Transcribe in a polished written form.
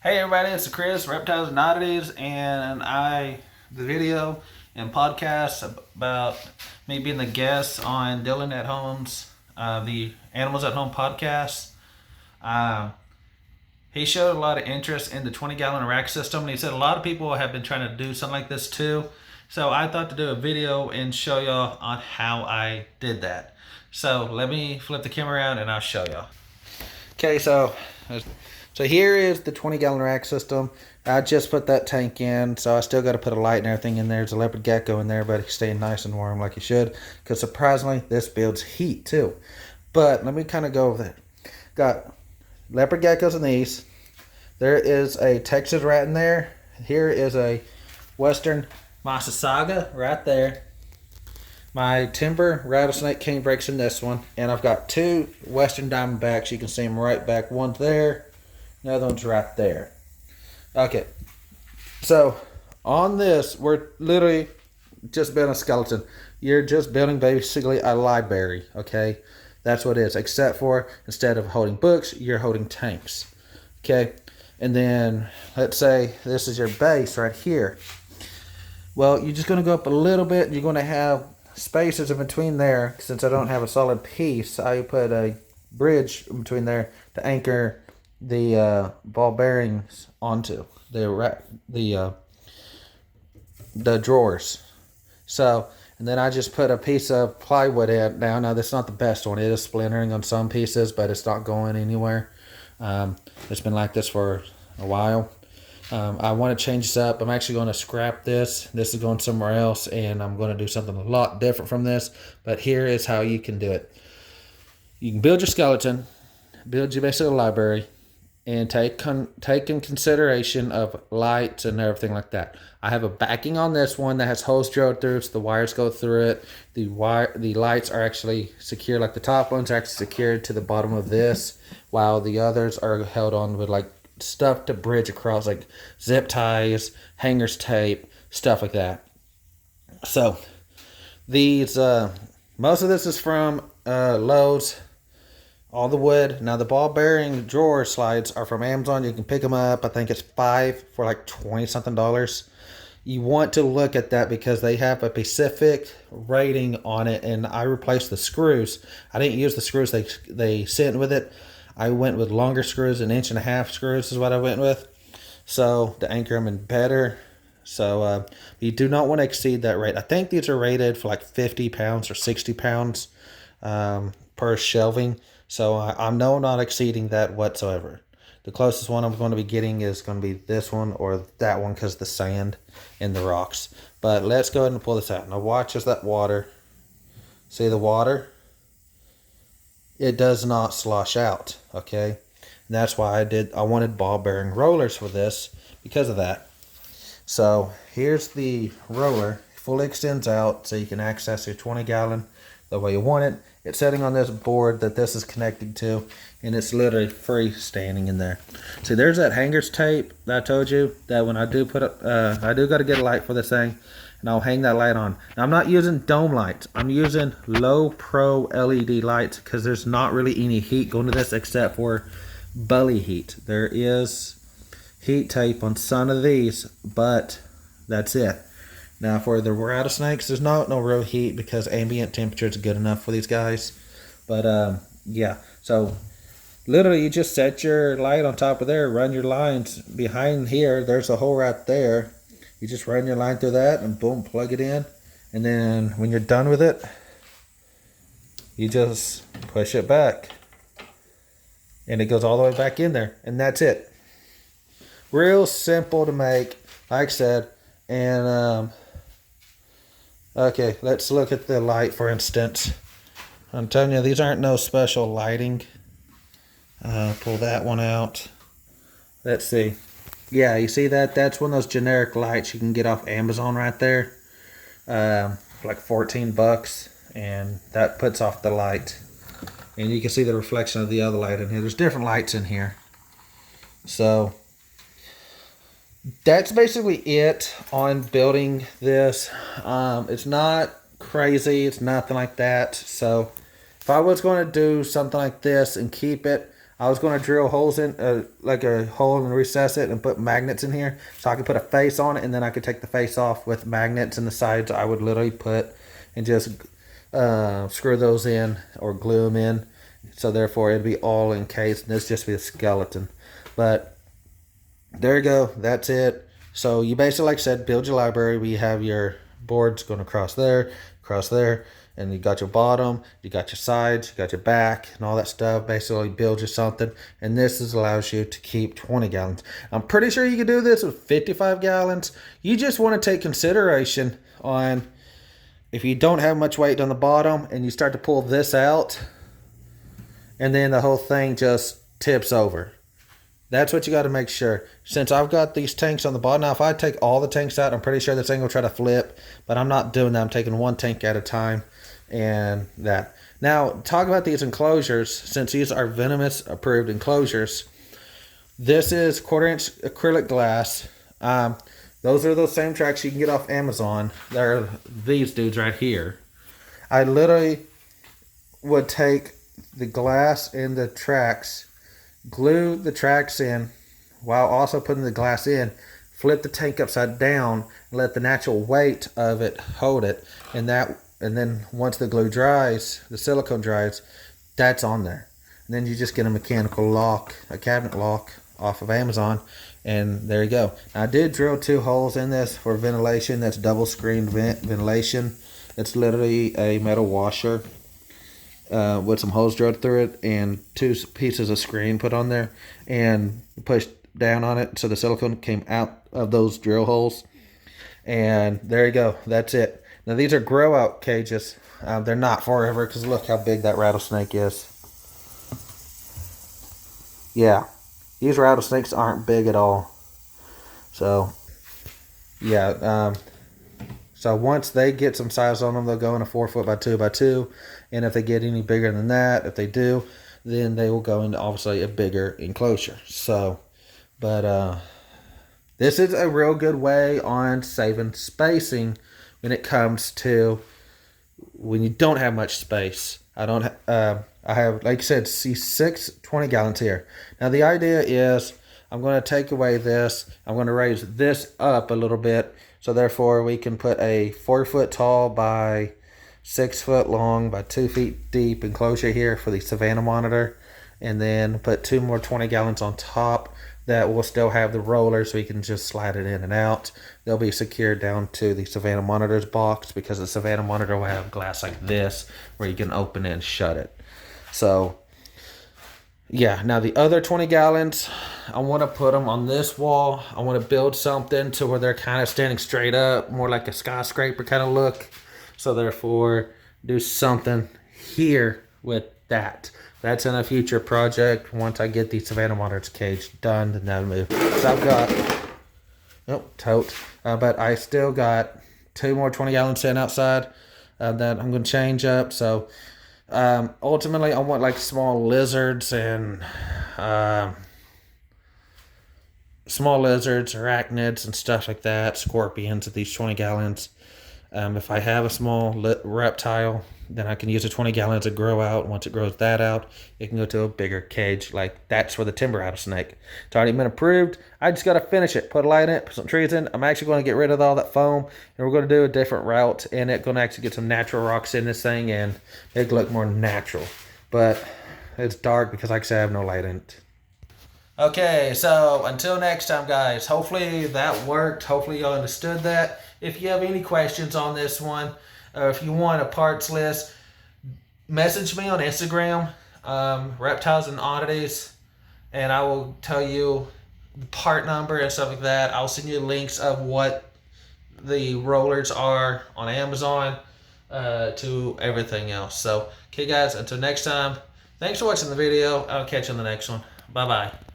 Hey everybody, it's Chris, Reptiles and Oddities, and the video and podcast about me being the guest on Dillon at Home's, the Animals at Home podcast. Uh, he showed a lot of interest in the 20-gallon rack system, and he said a lot of people have been trying to do something like this too. So I thought to do a video and show y'all on how I did that. So let me flip the camera around and I'll show y'all. Okay, so here is the 20-gallon rack system. I just put that tank in, so I still got to put a light and everything in there. There's a leopard gecko in there, but he's staying nice and warm like he should, because surprisingly, this builds heat too. But let me kind of go over there. Got leopard geckos in these. There is a Texas rat in there. Here is a Western Massasauga right there. My timber rattlesnake king breaks in this one, and I've got two Western diamondbacks. You can see them right back. One's there, the other one's right there. Okay, so on this, we're literally just building a skeleton. You're just building basically a library, okay? That's what it is, except for instead of holding books, you're holding tanks, okay? And then let's say this is your base right here. Well, you're just going to go up a little bit. You're going to have spaces in between there. Since I don't have a solid piece, I put a bridge in between there to anchor the ball bearings onto the drawers. So, and then I just put a piece of plywood in. Now that's not the best one. It is splintering on some pieces, but it's not going anywhere. It's been like this for a while. I want to change this up. I'm actually going to scrap this. This is going somewhere else, and I'm going to do something a lot different from this. But here is how you can do it. You can build your skeleton, build your basic library, and take in consideration of lights and everything like that. I have a backing on this one that has holes drilled through, so the wires go through it. The lights are actually secure, like the top ones are actually secured to the bottom of this, while the others are held on with like stuff to bridge across, like zip ties, hangers tape, stuff like that. So these most of this is from Lowe's. All the wood. Now the ball bearing drawer slides are from Amazon. You can pick them up. I think it's 5 for like 20 something dollars. You want to look at that because they have a specific rating on it, and I replaced the screws. I didn't use the screws they sent with it. I went with longer screws, 1.5 inch screws is what I went with. So to anchor them in better. So you do not want to exceed that rate. I think these are rated for like 50 pounds or 60 pounds per shelving. So I'm not exceeding that whatsoever. The closest one I'm going to be getting is going to be this one or that one because of the sand and the rocks. But let's go ahead and pull this out. Now watch as that water. See the water? It does not slosh out, okay? And that's why I wanted ball bearing rollers for this because of that. So here's the roller. Fully extends out so you can access your 20-gallon the way you want it. It's sitting on this board that this is connected to, and it's literally freestanding in there. See, there's that hangers tape that I told you that when I do put up, I do got to get a light for this thing, and I'll hang that light on. Now, I'm not using dome lights. I'm using low pro LED lights because there's not really any heat going to this except for belly heat. There is heat tape on some of these, but that's it. Now for the rattlesnakes, there's no real heat because ambient temperature is good enough for these guys. But yeah, so literally you just set your light on top of there, run your lines behind here. There's a hole right there. You just run your line through that and boom, plug it in. And then when you're done with it, you just push it back. And it goes all the way back in there. And that's it. Real simple to make, like I said. And okay, let's look at the light, for instance. I'm telling you, these aren't no special lighting. Pull that one out. Let's see. Yeah, you see that? That's one of those generic lights you can get off Amazon right there. Like 14 bucks. And that puts off the light. And you can see the reflection of the other light in here. There's different lights in here. So that's basically it on building this. It's not crazy. It's nothing like that. So if I was going to do something like this and keep it, I was going to drill holes in, like a hole and recess it and put magnets in here so I could put a face on it, and then I could take the face off with magnets in the sides. I would literally put and just screw those in or glue them in. So therefore it'd be all encased and this just be a skeleton. But there you go. That's it. So you basically, like I said, build your library. We have your boards going across there, and you got your bottom, you got your sides, you got your back, and all that stuff. Basically, build you something, and this allows you to keep 20 gallons. I'm pretty sure you can do this with 55 gallons. You just want to take consideration on if you don't have much weight on the bottom, and you start to pull this out, and then the whole thing just tips over. That's what you got to make sure. Since I've got these tanks on the bottom, now if I take all the tanks out, I'm pretty sure this thing will try to flip, but I'm not doing that. I'm taking one tank at a time and that. Now, talk about these enclosures. Since these are venomous approved enclosures, this is 1/4-inch acrylic glass. Those are those same tracks you can get off Amazon. They're these dudes right here. I literally would take the glass and the tracks, glue the tracks in while also putting the glass in, flip the tank upside down, and let the natural weight of it hold it, and then once the glue dries, the silicone dries, that's on there. And then you just get a mechanical lock, a cabinet lock off of Amazon, and there you go. Now, I did drill 2 holes in this for ventilation. That's double screen ventilation. It's literally a metal washer with some holes drilled through it and 2 pieces of screen put on there, and pushed down on it so the silicone came out of those drill holes. And there you go. That's it. Now, these are grow out cages. They're not forever, because look how big that rattlesnake is. Yeah, these rattlesnakes aren't big at all. So yeah, so once they get some size on them, they'll go in a 4 foot by 2 by 2. And if they get any bigger than that, if they do, then they will go into obviously a bigger enclosure. So, but this is a real good way on saving spacing when it comes to when you don't have much space. I have, like I said, see 6 20 gallons here. Now the idea is I'm going to take away this. I'm going to raise this up a little bit. So therefore we can put a 4 foot tall by 6 foot long by 2 feet deep enclosure here for the Savannah monitor. And then put 2 more 20 gallons on top that will still have the roller so you can just slide it in and out. They'll be secured down to the Savannah monitor's box, because the Savannah monitor will have glass like this where you can open it and shut it. So yeah, now the other 20 gallons, I want to put them on this wall. I want to build something to where they're kind of standing straight up, more like a skyscraper kind of look. So therefore, do something here with that. That's in a future project. Once I get the Savannah monitor's cage done, then that'll move. So I've got, tote. But I still got 2 more 20 gallons sitting outside that I'm going to change up. So ultimately, I want like small lizards and arachnids and stuff like that, scorpions at these 20 gallons. If I have a small reptile, then I can use the 20 gallons to grow out. Once it grows that out, it can go to a bigger cage. Like that's for the timber rattlesnake. It's already been approved. I just got to finish it, put a light in it, put some trees in. I'm actually going to get rid of all that foam, and we're going to do a different route in it. Going to actually get some natural rocks in this thing and make it look more natural. But it's dark because, like I said, I have no light in it. Okay, so until next time, guys, hopefully that worked. Hopefully you understood that. If you have any questions on this one, or if you want a parts list, message me on Instagram, Reptiles and Oddities, and I will tell you the part number and stuff like that. I'll send you links of what the rollers are on Amazon to everything else. So, okay, guys, until next time, thanks for watching the video. I'll catch you on the next one. Bye-bye.